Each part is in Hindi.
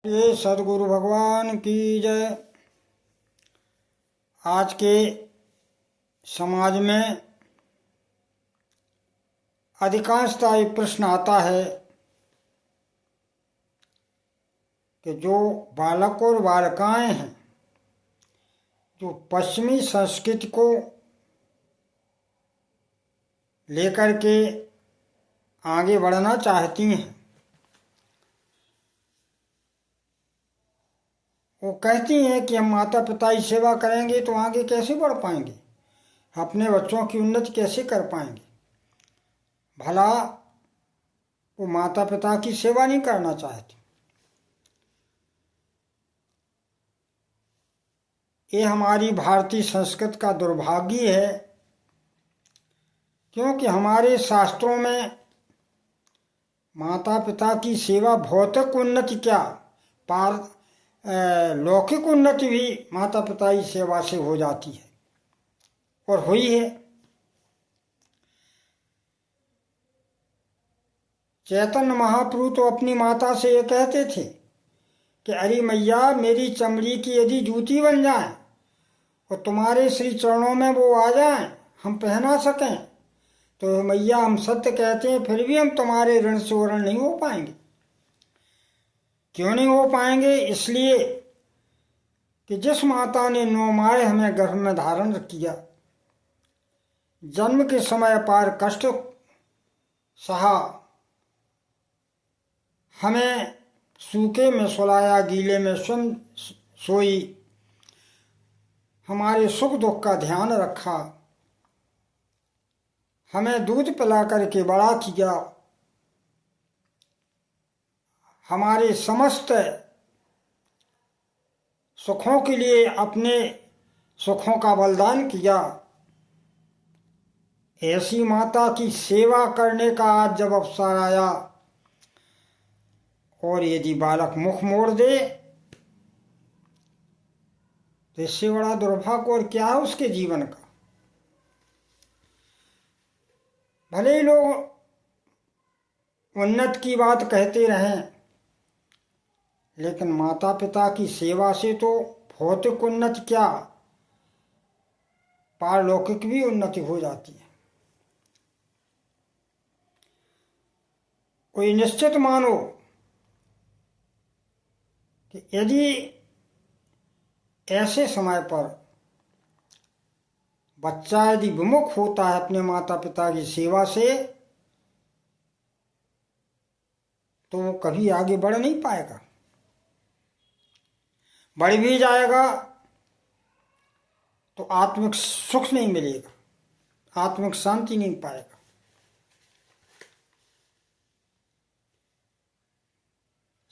ये सदगुरु भगवान की जय। आज के समाज में अधिकांशतः ये प्रश्न आता है कि जो बालक और बालिकाएं हैं जो पश्चिमी संस्कृति को लेकर के आगे बढ़ना चाहती हैं, वो कहती हैं कि हम माता पिता की सेवा करेंगे तो आगे कैसे बढ़ पाएंगे, अपने बच्चों की उन्नति कैसे कर पाएंगे। भला वो माता पिता की सेवा नहीं करना चाहती। ये हमारी भारतीय संस्कृति का दुर्भाग्य है, क्योंकि हमारे शास्त्रों में माता पिता की सेवा भौतिक उन्नति क्या लौकिक उन्नति भी माता पिता की सेवा से हो जाती है और हुई है। चैतन्य महाप्रभु तो अपनी माता से ये कहते थे कि अरे मैया, मेरी चमड़ी की यदि जूती बन जाए और तुम्हारे श्री चरणों में वो आ जाए, हम पहना सकें, तो मैया हम सत्य कहते हैं, फिर भी हम तुम्हारे ऋण से ऋण नहीं हो पाएंगे। क्यों नहीं हो पाएंगे? इसलिए कि जिस माता ने 9 माह हमें गर्भ में धारण किया, जन्म के समय अपार कष्ट सहा, हमें सूखे में सुलाया, गीले में स्वयं सोई, हमारे सुख दुख का ध्यान रखा, हमें दूध पिला करके बड़ा किया, हमारे समस्त सुखों के लिए अपने सुखों का बलिदान किया। ऐसी माता की सेवा करने का आज जब अवसर आया और यदि बालक मुख मोड़ दे तो इससे बड़ा दुर्भाग्य और क्या है उसके जीवन का। भले ही लोग उन्नत की बात कहते रहें, लेकिन माता पिता की सेवा से तो भौतिक उन्नति क्या, पारलौकिक भी उन्नति हो जाती है। कोई निश्चित मानो कि यदि ऐसे समय पर बच्चा यदि विमुख होता है अपने माता पिता की सेवा से, तो वो कभी आगे बढ़ नहीं पाएगा। बढ़ भी जाएगा तो आत्मिक सुख नहीं मिलेगा, आत्मिक शांति नहीं पाएगा।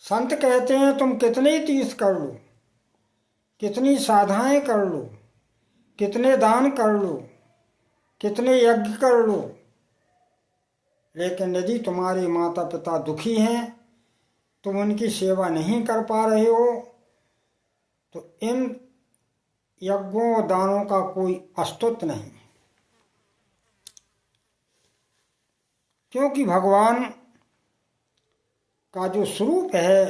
संत कहते हैं तुम कितने तीर्थ कर लो, कितनी साधनाएं कर लो, कितने दान कर लो, कितने यज्ञ कर लो, लेकिन यदि तुम्हारे माता पिता दुखी हैं, तुम उनकी सेवा नहीं कर पा रहे हो, तो इन यज्ञों और दानों का कोई अस्तित्व नहीं। क्योंकि भगवान का जो स्वरूप है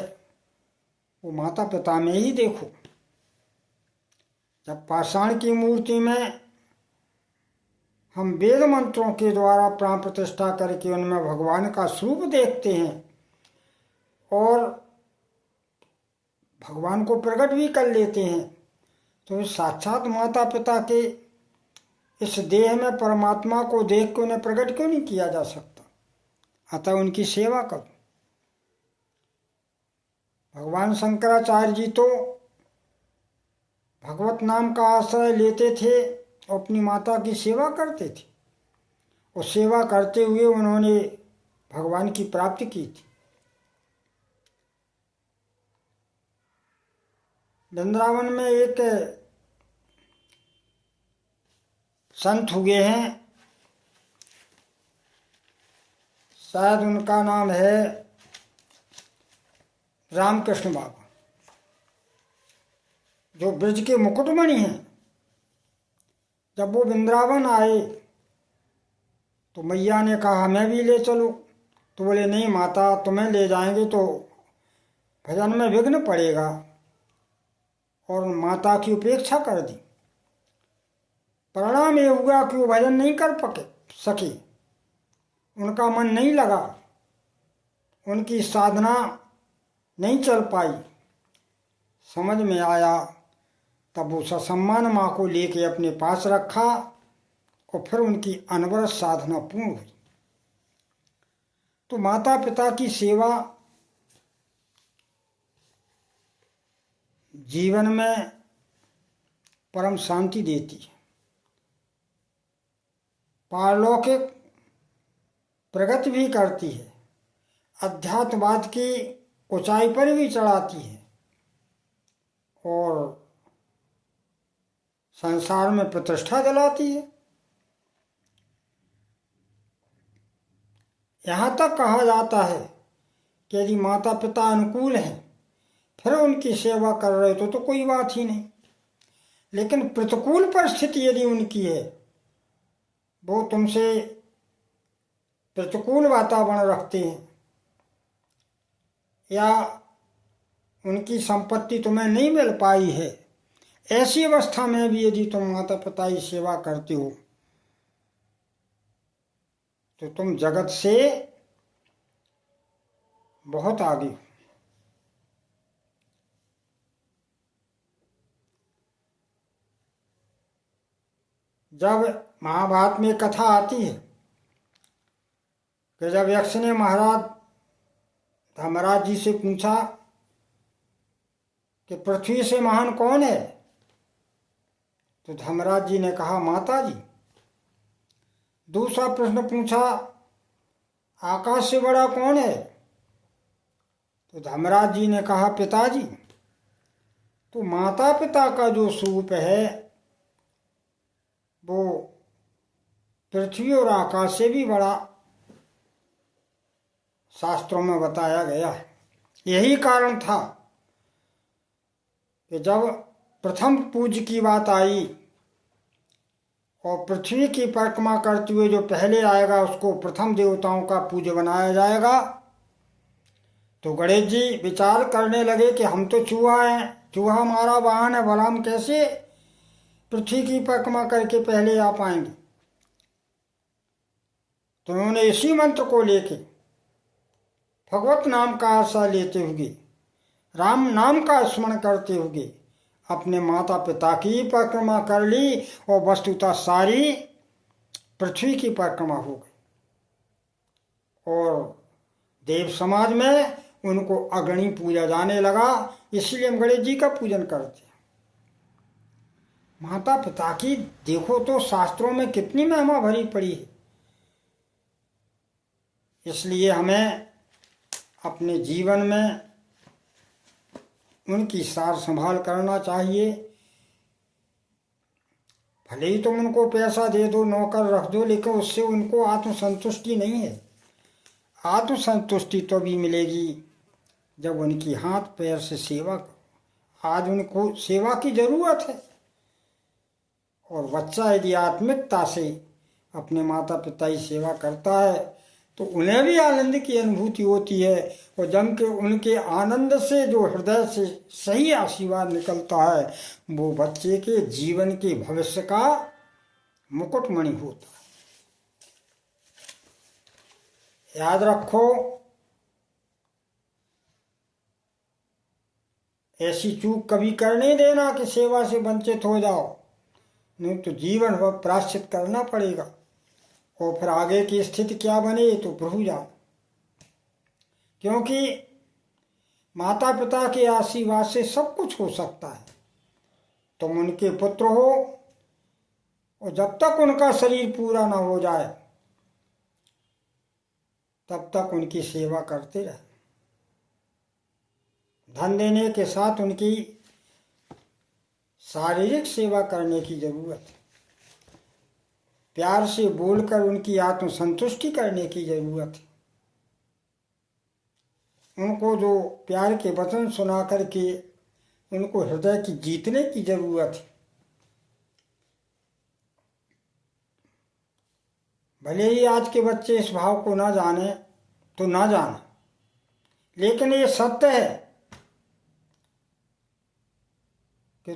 वो माता पिता में ही देखो। जब पाषाण की मूर्ति में हम वेद मंत्रों के द्वारा प्राण प्रतिष्ठा करके उनमें भगवान का स्वरूप देखते हैं और भगवान को प्रकट भी कर लेते हैं, तो साक्षात माता पिता के इस देह में परमात्मा को देख के उन्हें प्रकट क्यों नहीं किया जा सकता। अतः उनकी सेवा करो। भगवान शंकराचार्य जी तो भगवत नाम का आश्रय लेते थे और अपनी माता की सेवा करते थे, और सेवा करते हुए उन्होंने भगवान की प्राप्ति की थी। वृंदावन में एक संत हुए हैं, शायद उनका नाम है रामकृष्ण बाबा, जो ब्रज के मुकुटमणि हैं। जब वो वृंदावन आए तो मैया ने कहा हमें भी ले चलो, तो बोले नहीं माता, तुम्हें ले जाएंगे तो भजन में विघ्न पड़ेगा और माता की उपेक्षा कर दी। परिणाम ये हुआ कि वो भजन नहीं कर सके, उनका मन नहीं लगा, उनकी साधना नहीं चल पाई। समझ में आया तब वो ससम्मान माँ को लेके अपने पास रखा और फिर उनकी अनवरत साधना पूर्ण हुई। तो माता पिता की सेवा जीवन में परम शांति देती है, पारलौकिक प्रगति भी करती है, अध्यात्मवाद की ऊंचाई पर भी चढ़ाती है और संसार में प्रतिष्ठा दिलाती है। यहाँ तक कहा जाता है कि यदि माता पिता अनुकूल हैं फिर उनकी सेवा कर रहे तो कोई बात ही नहीं, लेकिन प्रतिकूल परिस्थिति यदि उनकी है, वो तुमसे प्रतिकूल वातावरण रखते हैं या उनकी संपत्ति तुम्हें नहीं मिल पाई है, ऐसी अवस्था में भी यदि तुम माता पिता की सेवा करते हो तो तुम जगत से बहुत आगे हो। जब महाभारत में कथा आती है कि जब यक्ष ने महाराज धर्मराज जी से पूछा कि पृथ्वी से महान कौन है, तो धर्मराज जी ने कहा माता जी। दूसरा प्रश्न पूछा आकाश से बड़ा कौन है, तो धर्मराज जी ने कहा पिताजी। तो माता पिता का जो स्वरूप है वो पृथ्वी और आकाश से भी बड़ा शास्त्रों में बताया गया है। यही कारण था कि जब प्रथम पूज्य की बात आई और पृथ्वी की परिक्रमा करते हुए जो पहले आएगा उसको प्रथम देवताओं का पूज्य बनाया जाएगा, तो गणेश जी विचार करने लगे कि हम तो चूहा हैं, चूहा हमारा वाहन है, भला हम कैसे पृथ्वी की परिक्रमा करके पहले आ पाएंगे। तो उन्होंने इसी मंत्र को लेके भगवत नाम का आशा लेते हुए, राम नाम का स्मरण करते हुए अपने माता पिता की परिक्रमा कर ली और वस्तुतः सारी पृथ्वी की परिक्रमा हो गई। और देव समाज में उनको अग्रणी पूजा जाने लगा, इसलिए हम गणेश जी का पूजन करते हैं। माता पिता की देखो तो शास्त्रों में कितनी महिमा भरी पड़ी है। इसलिए हमें अपने जीवन में उनकी सार संभाल करना चाहिए। भले ही तुम उनको पैसा दे दो, नौकर रख दो, लेकिन उससे उनको आत्मसंतुष्टि नहीं है। आत्मसंतुष्टि तो भी मिलेगी जब उनकी हाथ पैर से सेवा करो। आज उनको सेवा की जरूरत है और बच्चा यदि आत्मिकता से अपने माता पिता की सेवा करता है तो उन्हें भी आनंद की अनुभूति होती है और जम के उनके आनंद से जो हृदय से सही आशीर्वाद निकलता है वो बच्चे के जीवन के भविष्य का मुकुटमणि होता है। याद रखो, ऐसी चूक कभी करने देना कि सेवा से वंचित हो जाओ, नहीं तो जीवन भर प्रायश्चित करना पड़ेगा और फिर आगे की स्थिति क्या बने तो प्रभु जाने। क्योंकि माता पिता के आशीर्वाद से सब कुछ हो सकता है। तुम उनके पुत्र हो और जब तक उनका शरीर पूरा ना हो जाए तब तक उनकी सेवा करते रहे। धन देने के साथ उनकी शारीरिक सेवा करने की जरूरत है। प्यार से बोलकर उनकी आत्मसंतुष्टि करने की जरूरत है। उनको जो प्यार के वचन सुना करके उनको हृदय की जीतने की जरूरत है। भले ही आज के बच्चे इस भाव को ना जाने तो ना जाने, लेकिन ये सत्य है कि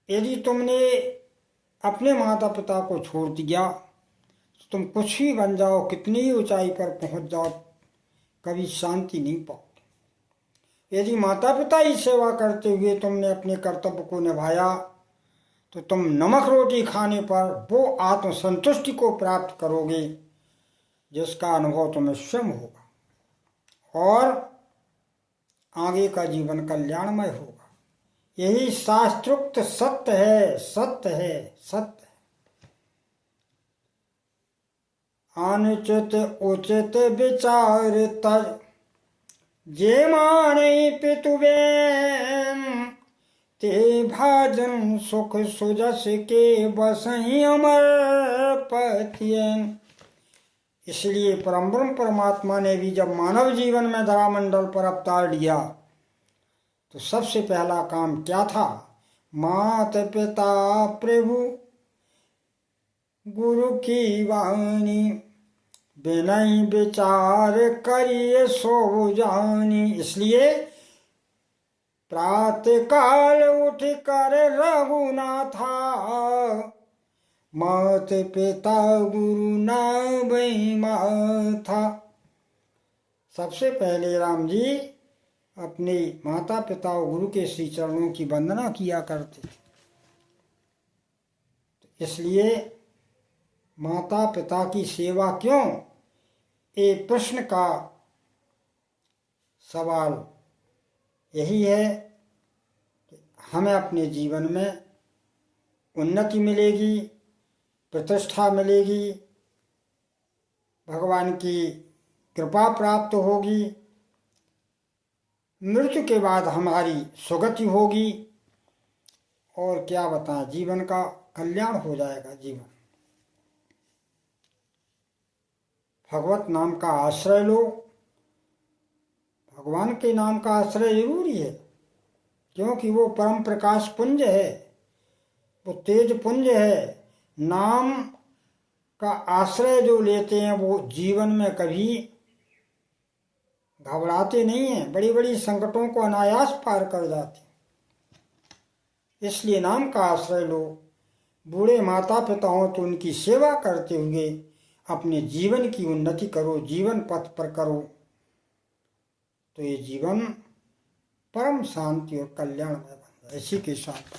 यदि तुमने अपने माता पिता को छोड़ दिया तो तुम कुछ भी बन जाओ, कितनी ही ऊंचाई पर पहुंच जाओ, कभी शांति नहीं पाओगे। यदि माता पिता की सेवा करते हुए तुमने अपने कर्तव्य को निभाया तो तुम नमक रोटी खाने पर वो आत्मसंतुष्टि को प्राप्त करोगे जिसका अनुभव तुम्हें स्वयं होगा और आगे का जीवन कल्याणमय होगा। यही शास्त्रोक्त सत्य है, सत्य है, सत्य है। अनुचित उचित विचार तज जे माने पितुवे, ते भाजन सुख सुजस के बसहि अमर पतियन। इसलिए परम ब्रह्म परमात्मा ने भी जब मानव जीवन में धरामंडल पर अवतार लिया तो सबसे पहला काम क्या था? माता पिता प्रभु गुरु की वाणी, बिनय विचार करिए सो जानी। इसलिए प्रातः काल उठ कर रघुनाथा, मात पिता गुरु नाम माथा। सबसे पहले राम जी अपने माता पिता और गुरु के श्री चरणों की वंदना किया करते थे। इसलिए माता पिता की सेवा क्यों, ये प्रश्न का सवाल यही है कि हमें अपने जीवन में उन्नति मिलेगी, प्रतिष्ठा मिलेगी, भगवान की कृपा प्राप्त होगी, मृत्यु के बाद हमारी सुगति होगी और क्या बताएं, जीवन का कल्याण हो जाएगा। जीवन भगवत नाम का आश्रय लो। भगवान के नाम का आश्रय जरूरी है क्योंकि वो परम प्रकाश पुंज है, वो तेज पुंज है। नाम का आश्रय जो लेते हैं वो जीवन में कभी घबराते नहीं हैं, बड़ी बड़ी संकटों को अनायास पार कर जाते हैं। इसलिए नाम का आश्रय लो। बूढ़े माता पिता हो तो उनकी सेवा करते हुए अपने जीवन की उन्नति करो, जीवन पथ पर करो, तो ये जीवन परम शांति और कल्याण में बन जाए। इसी के साथ